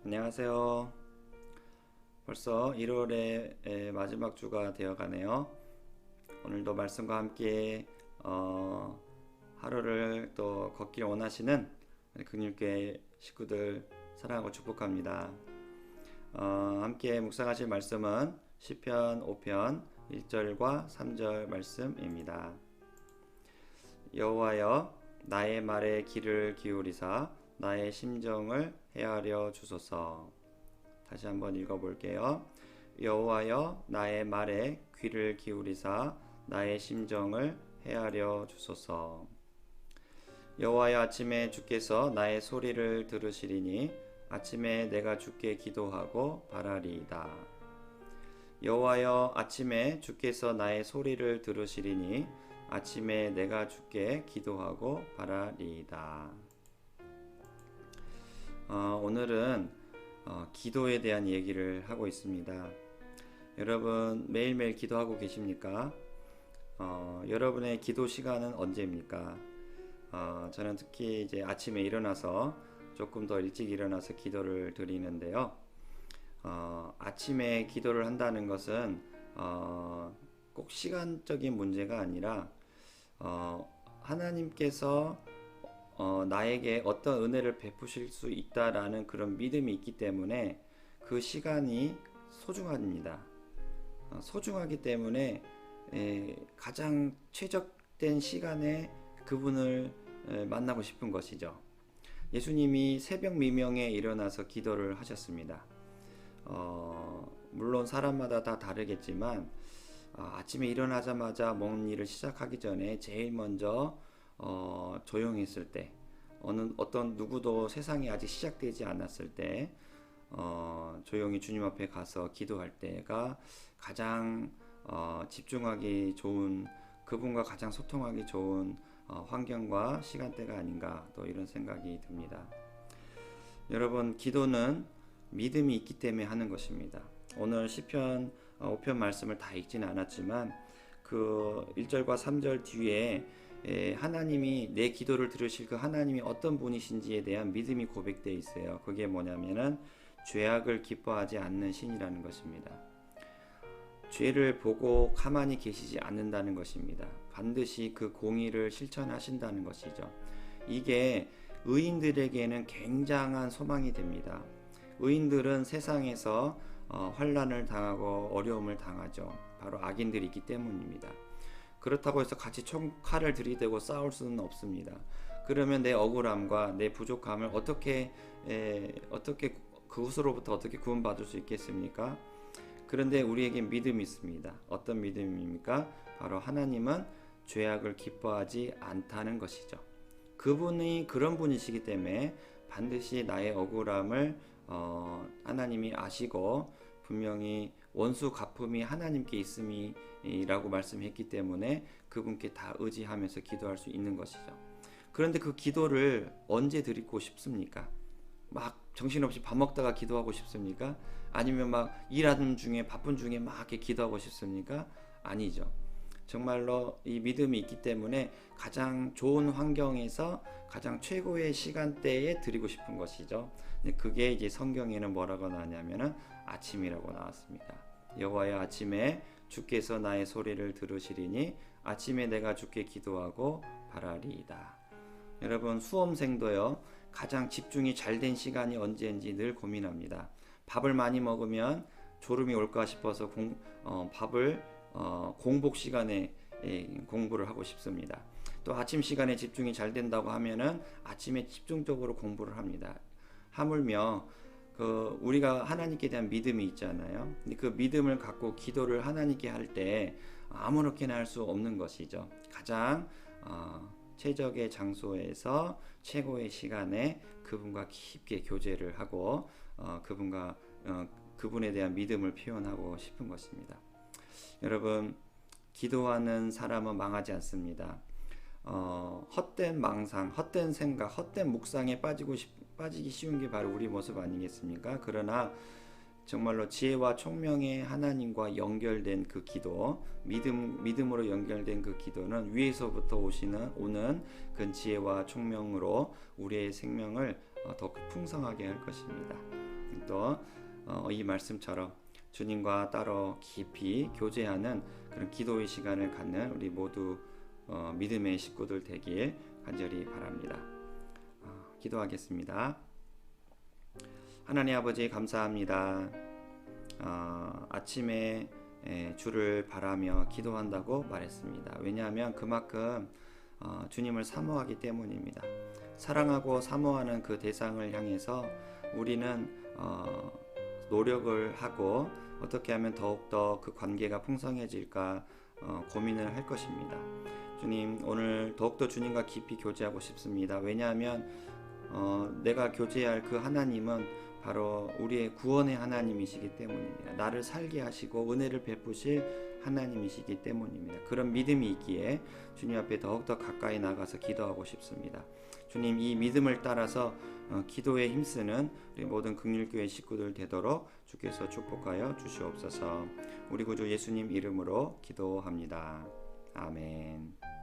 안녕하세요. 벌써 1월의 마지막 주가 되어 가네요. 오늘도 말씀과 함께 하루를 또 걷길 원하시는 긍휼교회 식구들 사랑하고 축복합니다. 함께 묵상하실 말씀은 시편 5편 1절과 3절 말씀입니다. 여호와여, 나의 말에 귀를 기울이사 나의 심정을 헤아려 주소서. 다시 한번 읽어볼게요. 여호와여, 나의 말에 귀를 기울이사 나의 심정을 헤아려 주소서. 여호와여, 아침에 주께서 나의 소리를 들으시리니 아침에 내가 주께 기도하고 바라리이다. 여호와여, 아침에 주께서 나의 소리를 들으시리니 아침에 내가 주께 기도하고 바라리이다. 오늘은 기도에 대한 얘기를 하고 있습니다. 여러분 매일매일 기도하고 계십니까? 여러분의 기도 시간은 언제입니까? 저는 특히 이제 아침에 일어나서 조금 더 일찍 일어나서 기도를 드리는데요. 아침에 기도를 한다는 것은 꼭 시간적인 문제가 아니라 하나님께서 나에게 어떤 은혜를 베푸실 수 있다라는 그런 믿음이 있기 때문에 그 시간이 소중합니다. 소중하기 때문에 가장 최적된 시간에 그분을 만나고 싶은 것이죠. 예수님이 새벽 미명에 일어나서 기도를 하셨습니다. 물론 사람마다 다 다르겠지만 아침에 일어나자마자 먹는 일을 시작하기 전에 제일 먼저 조용히 있을 때, 어떤 누구도 세상이 아직 시작되지 않았을 때 조용히 주님 앞에 가서 기도할 때가 가장 집중하기 좋은, 그분과 가장 소통하기 좋은 환경과 시간대가 아닌가, 또 이런 생각이 듭니다. 여러분, 기도는 믿음이 있기 때문에 하는 것입니다. 오늘 시편 5편 말씀을 다 읽지는 않았지만 그 1절과 3절 뒤에 하나님이 내 기도를 들으실 그 하나님이 어떤 분이신지에 대한 믿음이 고백되어 있어요. 그게 뭐냐면은 죄악을 기뻐하지 않는 신이라는 것입니다. 죄를 보고 가만히 계시지 않는다는 것입니다. 반드시 그 공의를 실천하신다는 것이죠. 이게 의인들에게는 굉장한 소망이 됩니다. 의인들은 세상에서 환난을 당하고 어려움을 당하죠. 바로 악인들이 있기 때문입니다. 그렇다고 해서 같이 칼을 들이대고 싸울 수는 없습니다. 그러면 내 억울함과 내 부족함을 어떻게 그것으로부터 어떻게 구원받을 수 있겠습니까? 그런데 우리에게 믿음이 있습니다. 어떤 믿음입니까? 바로 하나님은 죄악을 기뻐하지 않다는 것이죠. 그분이 그런 분이시기 때문에 반드시 나의 억울함을 하나님이 아시고 분명히 원수 갚음이 하나님께 있음이라고 말씀했기 때문에 그분께 다 의지하면서 기도할 수 있는 것이죠. 그런데 그 기도를 언제 드리고 싶습니까? 막 정신없이 밥 먹다가 기도하고 싶습니까? 아니면 막 일하는 중에 바쁜 중에 막 이렇게 기도하고 싶습니까? 아니죠. 정말로 이 믿음이 있기 때문에 가장 좋은 환경에서 가장 최고의 시간대에 드리고 싶은 것이죠. 그게 이제 성경에는 뭐라고 나왔냐면은 아침이라고 나왔습니다. 여호와여, 아침에 주께서 나의 소리를 들으시리니 아침에 내가 주께 기도하고 바라리이다. 여러분, 수험생도요, 가장 집중이 잘 된 시간이 언제인지 늘 고민합니다. 밥을 많이 먹으면 졸음이 올까 싶어서 밥을 공복 시간에 공부를 하고 싶습니다. 또 아침 시간에 집중이 잘 된다고 하면은 아침에 집중적으로 공부를 합니다. 하물며 우리가 하나님께 대한 믿음이 있잖아요. 근데 그 믿음을 갖고 기도를 하나님께 할 때 아무렇게나 할 수 없는 것이죠. 가장 최적의 장소에서 최고의 시간에 그분과 깊게 교제를 하고 그분에 대한 믿음을 표현하고 싶은 것입니다. 여러분, 기도하는 사람은 망하지 않습니다. 헛된 망상, 헛된 생각, 헛된 묵상에 빠지기 쉬운 게 바로 우리 모습 아니겠습니까? 그러나 정말로 지혜와 총명의 하나님과 연결된 그 기도, 믿음으로 연결된 그 기도는 위에서부터 오는 그 지혜와 총명으로 우리의 생명을 더 풍성하게 할 것입니다. 또 이 말씀처럼 주님과 따로 깊이 교제하는 그런 기도의 시간을 갖는 우리 모두 믿음의 식구들 되길 간절히 바랍니다. 기도하겠습니다. 하나님 아버지 감사합니다. 아침에 주를 바라며 기도한다고 말했습니다. 왜냐하면 그만큼 주님을 사모하기 때문입니다. 사랑하고 사모하는 그 대상을 향해서 우리는 노력을 하고 어떻게 하면 더욱더 그 관계가 풍성해질까 고민을 할 것입니다. 주님, 오늘 더욱더 주님과 깊이 교제하고 싶습니다. 왜냐하면 내가 교제할 그 하나님은 바로 우리의 구원의 하나님이시기 때문입니다. 나를 살게 하시고 은혜를 베푸실 하나님이시기 때문입니다. 그런 믿음이 있기에 주님 앞에 더욱더 가까이 나가서 기도하고 싶습니다. 주님, 이 믿음을 따라서 기도에 힘쓰는 우리 모든 긍휼교회 식구들 되도록 주께서 축복하여 주시옵소서. 우리 구주 예수님 이름으로 기도합니다. 아멘.